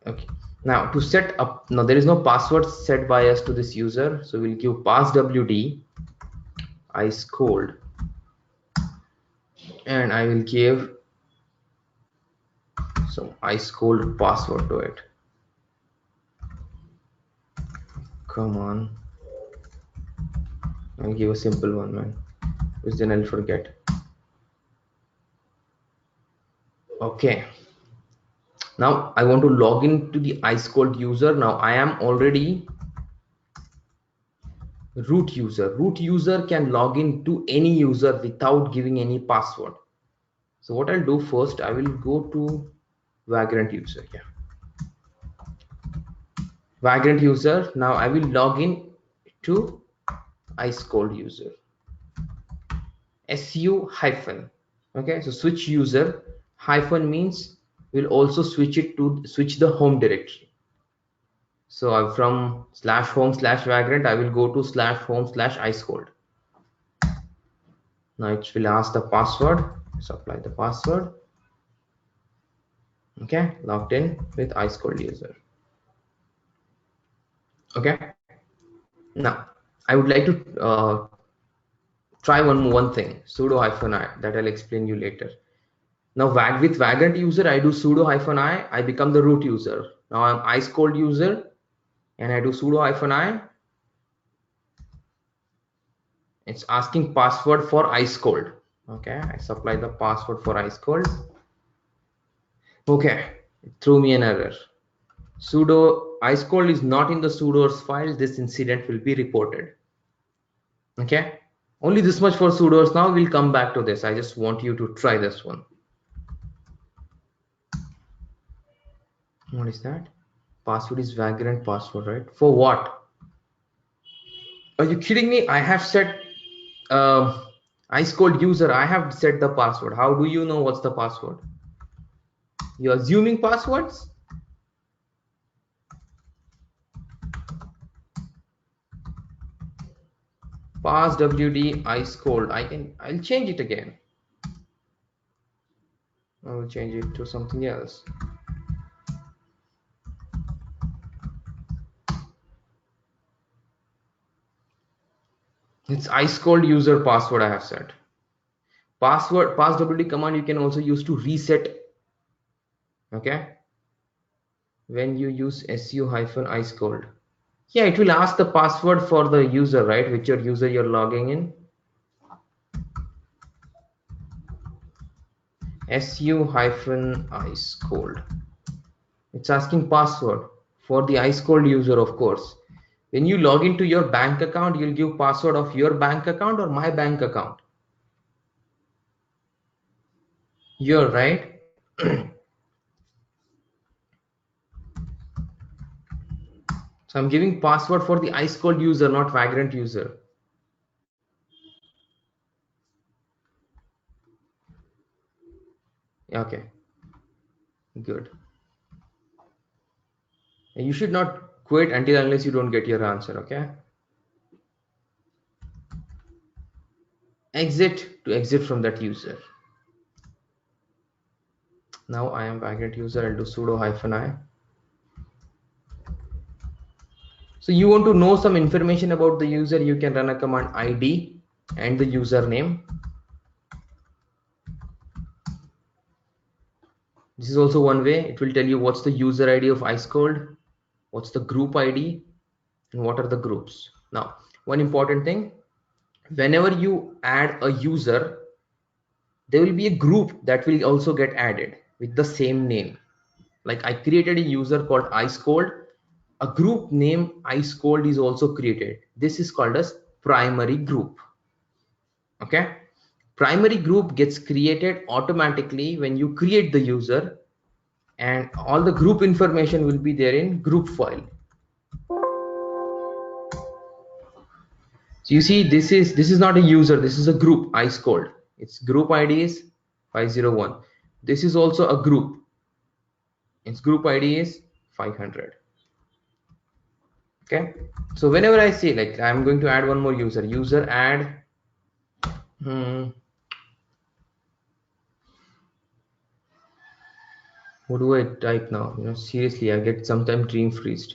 Okay, now to set up, now there is no password set by us to this user, so we'll give passwd ice cold, and I will give some ice cold password to it. Come on, I'll give a simple one, man, because then I'll forget. Okay, now I want to log in to the ice cold user. Now I am already root user. Root user can log in to any user without giving any password. So what I'll do first, I will go to Vagrant user. Yeah, Vagrant user. Now I will log in to ice cold user. su hyphen. Okay, so switch user hyphen means we'll also switch it to switch the home directory. So I'm from /home/vagrant, I will go to /home/ice cold. Now it will ask the password. Supply the password. Okay, logged in with ice cold user. Okay, now I would like to try one thing, sudo -i, that I'll explain you later. Now with Vagrant user, I do sudo -i, I become the root user. Now I'm ice cold user, and I do sudo -i. It's asking password for ice cold. Okay, I supply the password for ice cold. Okay, it threw me an error. Sudo ice cold is not in the sudoers file. This incident will be reported. Okay, only this much for sudoers. Now we'll come back to this. I just want you to try this one. What is that? Password is Vagrant password, right? For what? Are you kidding me? I have set ice cold user. I have set the password. How do you know what's the password? You're assuming passwords? Passwd ice cold. I'll change it again. I will change it to something else. It's ice cold user password I have set. Passwd command you can also use to reset. Okay, when you use su-ice cold, yeah, it will ask the password for the user, right, which your user you're logging in. su-ice cold, it's asking password for the ice cold user. Of course, when you log into your bank account, you'll give password of your bank account or my bank account. You're right. So I'm giving password for the ice cold user, not Vagrant user. Okay, good. You should not quit until unless you don't get your answer. Okay. Exit to exit from that user. Now I am Vagrant user. I'll do sudo -i. So you want to know some information about the user, you can run a command id and the username. This is also one way. It will tell you what's the user ID of iScold, what's the group ID, and what are the groups. Now, one important thing, whenever you add a user, there will be a group that will also get added with the same name. Like I created a user called iScold, a group name iScold is also created. This is called as primary group. Okay, primary group gets created automatically when you create the user, and all the group information will be there in group file. So you see, this is not a user, this is a group iScold. Its group ID is 501. This is also a group, its group ID is 500. Okay, so whenever I say like I'm going to add one more user add what do I type now? You know, seriously, I get sometimes dream freezed.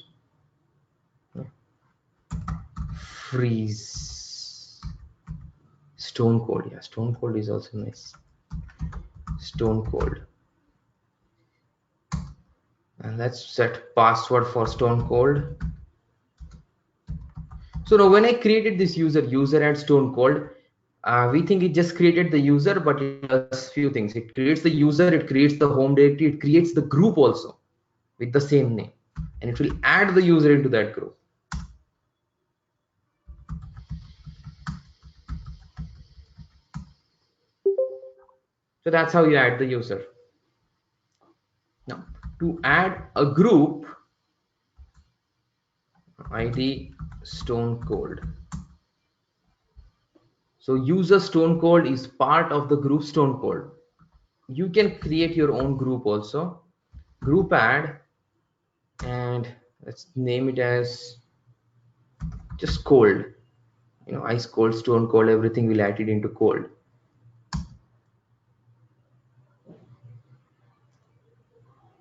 Freeze. Stone Cold. Yeah, Stone Cold is also nice. Stone Cold. And let's set password for Stone Cold. So now when I created this user add Stone Cold, we think it just created the user, but it does few things. It creates the user, it creates the home directory, it creates the group also with the same name, and it will add the user into that group. So that's how you add the user. Now to add a group, ID Stone Cold. So user Stone Cold is part of the group Stone Cold. You can create your own group also. Group add, and let's name it as just cold. You know, ice cold, stone cold, everything will add it into cold.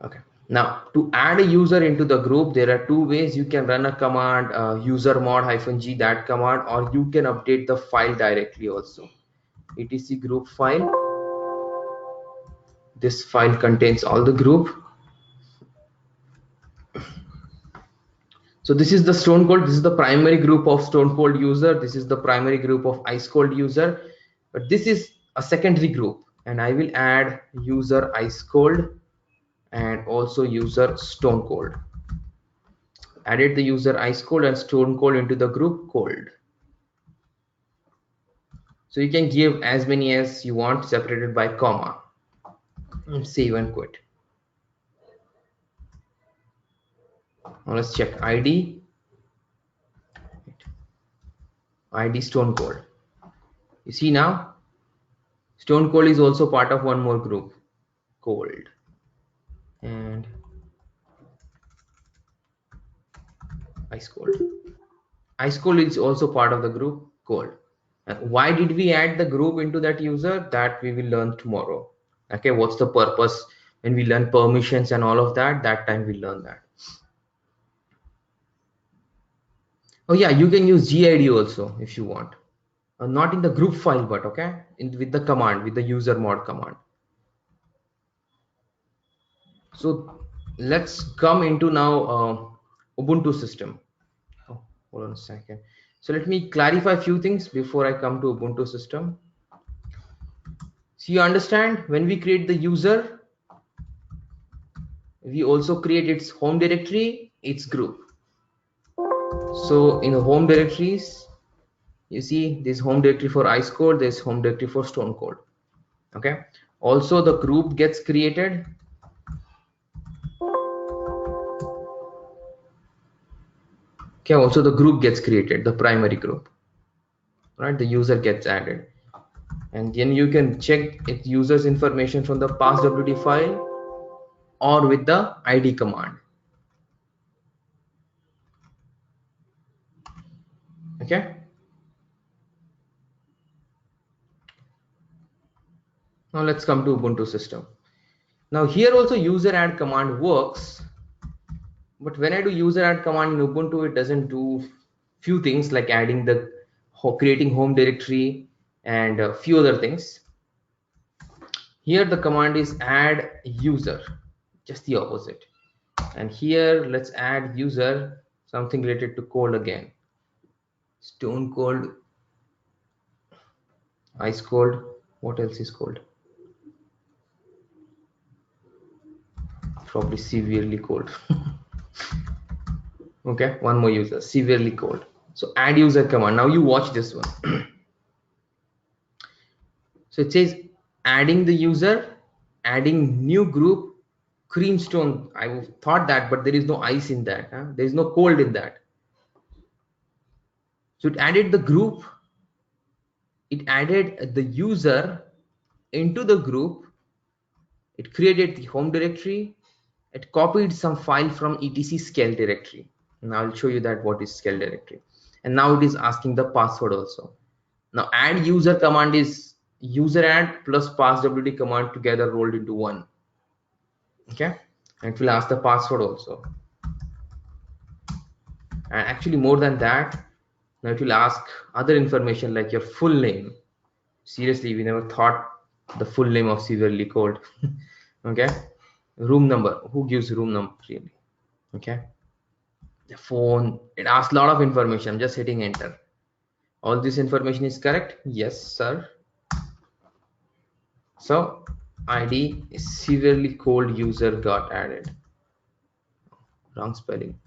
Okay. Now to add a user into the group, there are two ways. You can run a command usermod-g, that command, or you can update the file directly also. etc group file. This file contains all the group. So this is the Stone Cold. This is the primary group of Stone Cold user. This is the primary group of Ice Cold user. But this is a secondary group, and I will add user Ice Cold and also user Stone Cold. Added the user Ice Cold and Stone Cold into the group Cold. So you can give as many as you want, separated by comma. And save and quit. Now let's check ID. ID Stone Cold. You see now, Stone Cold is also part of one more group, Cold. And Ice Cold. Ice Cold is also part of the group Cold. And why did we add the group into that user? That we will learn tomorrow. Okay, what's the purpose? When we learn permissions and all of that, that time we learn that. Oh yeah, you can use GID also if you want. Not in the group file, but okay, with the command, with the user mod command. So let's come into now Ubuntu system. Oh, hold on a second. So let me clarify a few things before I come to Ubuntu system. So you understand, when we create the user, we also create its home directory, its group. So in the home directories, you see this home directory for Ice Cold, this home directory for Stone Cold. Okay. Also the group gets created. Okay, also the group gets created, the primary group, right? The user gets added, and then you can check its user's information from the passwd file or with the id command. Okay. Now let's come to Ubuntu system. Now here also user add command works, but when I do user add command in Ubuntu, it doesn't do few things like adding the creating home directory and a few other things. Here the command is add user, just the opposite. And here let's add user, something related to cold again. Stone cold, ice cold, what else is cold? Probably severely cold. Okay, one more user, severely cold. So add user command. Now you watch this one. So it says adding the user, adding new group, creamstone. I thought that, but there is no ice in that. Huh? There is no cold in that. So it added the group, it added the user into the group, it created the home directory, it copied some file from etc scale directory. And I'll show you that what is scale directory. And now it is asking the password also. Now add user command is user add plus passwd command together rolled into one. Okay, and it will ask the password also. And actually more than that, now it will ask other information like your full name. Seriously, we never thought the full name of severely cold. Okay, room number, who gives room number really? Okay, the phone, it asks a lot of information. I'm just hitting enter. All this information is correct? Yes sir. So id is severely cold user got added. Wrong spelling.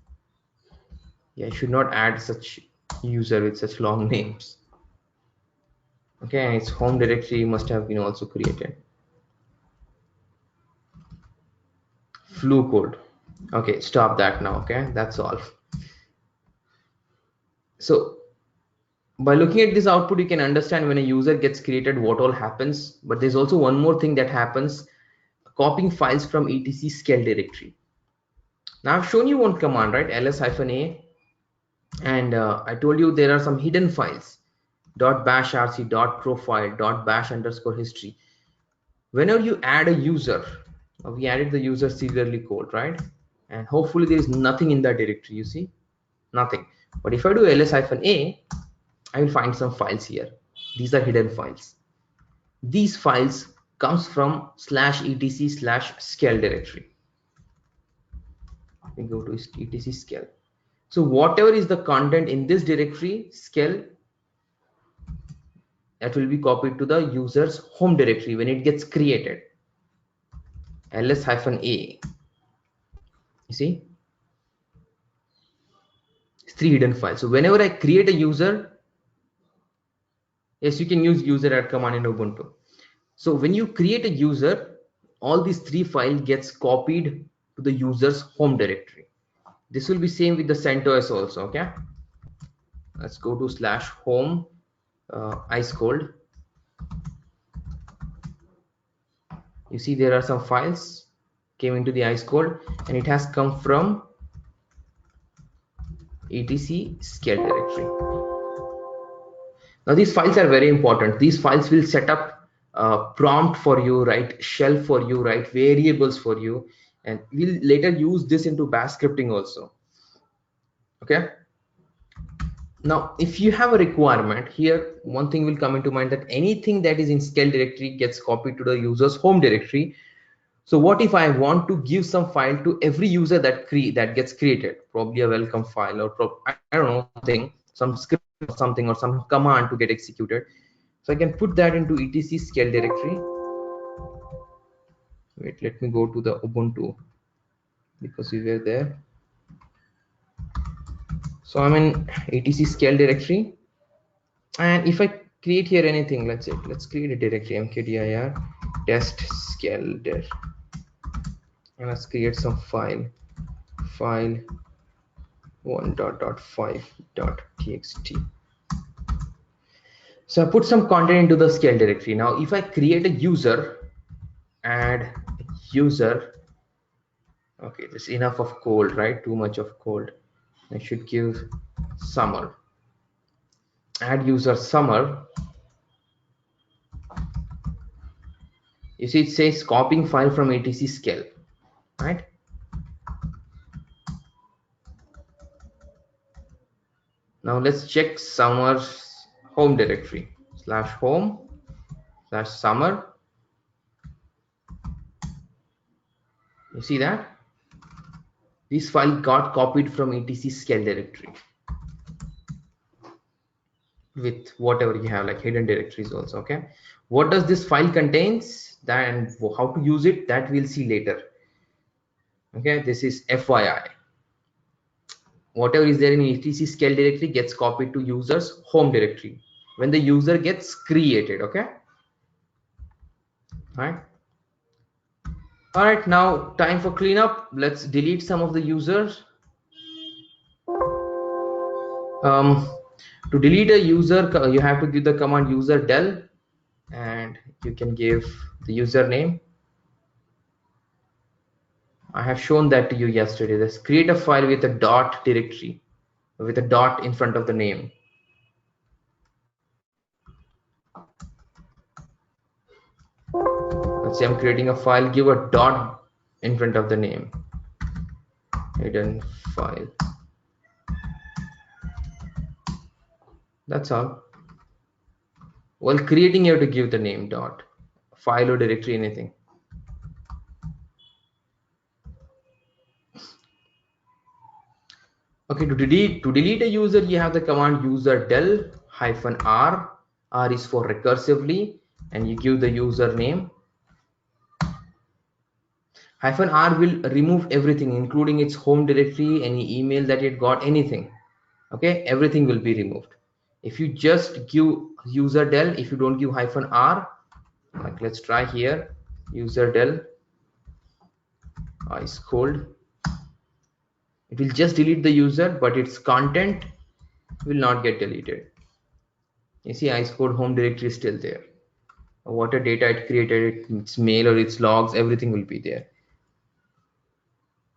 Yeah, I should not add such user with such long names. Okay, and its home directory must have been also created. Flu cold. Okay, stop that now. Okay, that's all. So by looking at this output, you can understand when a user gets created what all happens. But there's also one more thing that happens: copying files from etc scale directory. Now I've shown you one command, right? ls-a, and I told you there are some hidden files: .bash rc, .profile, .bash underscore history. Whenever you add a user, we added the user severely cold, right? And hopefully there is nothing in that directory. You see, nothing. But if I do ls-a, I will find some files here. These are hidden files. These files comes from /etc/scale directory. We go to etc scale. So whatever is the content in this directory scale, that will be copied to the user's home directory when it gets created. ls-a. You see, it's 3 hidden files. So whenever I create a user, yes, you can use user add command in Ubuntu. So when you create a user, all these 3 files gets copied to the user's home directory. This will be same with the CentOS also. Okay, let's go to /home ice cold. You see there are some files came into the ice cold, and it has come from etc scale directory. Now these files are very important. These files will set up prompt for you, write shell for you, write variables for you, and we'll later use this into bash scripting also. Okay, now if you have a requirement here, one thing will come into mind, that anything that is in scale directory gets copied to the user's home directory. So what if I want to give some file to every user that gets created, probably a welcome file, or I don't know, some script or something, or some command to get executed. So I can put that into etc scale directory. Wait, let me go to the Ubuntu because we were there. So I'm in etc scale directory, and if I create here anything, let's create a directory mkdir test scale dir, and let's create some file 1.5.txt. So I put some content into the scale directory. Now if I create a user, add user, okay, there's enough of cold, right? Too much of cold. I should give summer. add user summer, you see it says copying file from etc scale, right? Now let's check summer's home directory /home/summer. You see that this file got copied from etc scale directory with whatever you have, like hidden directories also. Okay, what does this file contains, that and how to use it, that we'll see later. Okay, this is FYI. Whatever is there in etc scale directory gets copied to user's home directory when the user gets created. Okay, all right, now time for cleanup. Let's delete some of the users. To delete a user, you have to give the command user del, and you can give the username. I have shown that to you yesterday. Let's create a file with a dot directory, with a dot in front of the name. Let's say I'm creating a file, give a dot in front of the name. Hidden file. That's all. While creating, you have to give the name dot, file or directory, anything. Okay, to delete a user, you have the command user del -r. R is for recursively, and you give the username. -r will remove everything, including its home directory, any email that it got, anything. Okay, everything will be removed. If you just give user del, if you don't give -r, like let's try here, user del ice cold, it will just delete the user, but its content will not get deleted. You see, ice cold home directory is still there. Whatever data it created, its mail or its logs, everything will be there.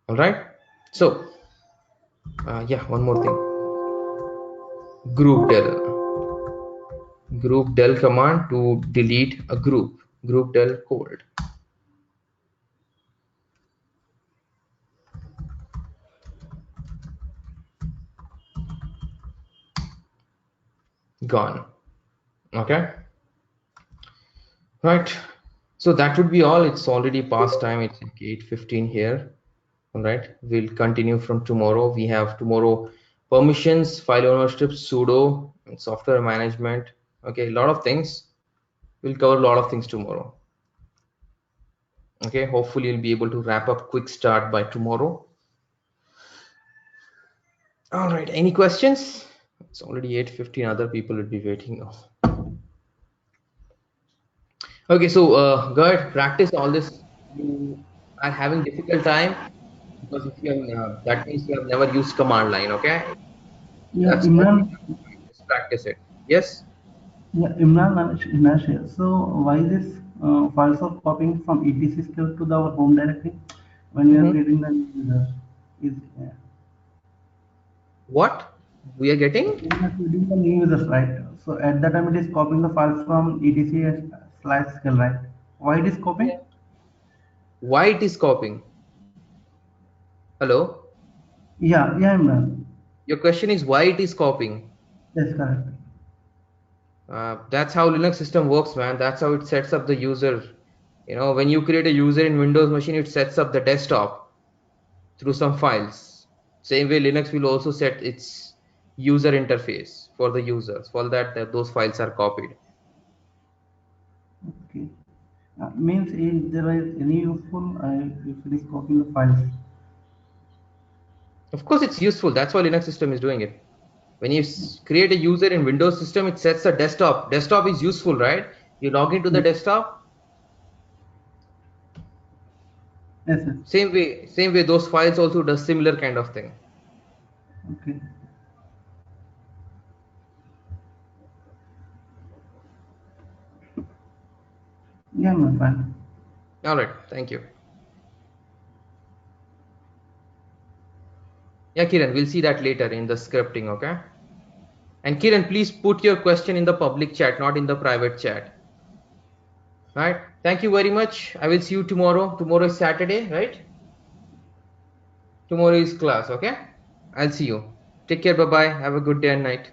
All right, so yeah, one more thing. Group del command to delete a group del cold. Gone. Okay, right, so that would be all. It's already past time. It's like 8:15 here. All right, we'll continue from tomorrow. We have tomorrow permissions, file ownership, sudo, and software management. Okay, a lot of things. We'll cover a lot of things tomorrow. Okay, hopefully you'll be able to wrap up quick start by tomorrow. All right, any questions? It's already 8:15. Other people will be waiting now. Okay, so go ahead, practice all this. You are having difficult time because if you have, that means you have never used command line. Okay, Yeah, that's Imran. just practice it. Yes. Yeah, Imran Nash. So why this files of copying from etc scale to our home directory when we are creating the user? Is What we are getting? we are creating the new users, right? So at that time it is copying the files from etc/scale, right? Why it is copying? Why it is copying? Hello, Yeah, Imran. your question is why it is copying. Yes, correct. That's how Linux system works, man. That's how it sets up the user. You know, when you create a user in Windows machine, it sets up the desktop through some files. Same way Linux will also set its user interface for the users. For that, those files are copied. Okay. Means if there is any useful if it is copying the files. Of course, it's useful. That's why Linux system is doing it. When you create a user in Windows system, it sets a desktop. Desktop is useful, right? You log into the desktop. Yes, sir. Same way those files also does similar kind of thing. Okay. Yeah, my fine. All right, thank you. Yeah, Kiran, we'll see that later in the scripting, okay? And Kiran, please put your question in the public chat, not in the private chat. Right? Thank you very much. I will see you tomorrow. Tomorrow is Saturday, right? Tomorrow is class, okay? I'll see you. Take care. Bye-bye. Have a good day and night.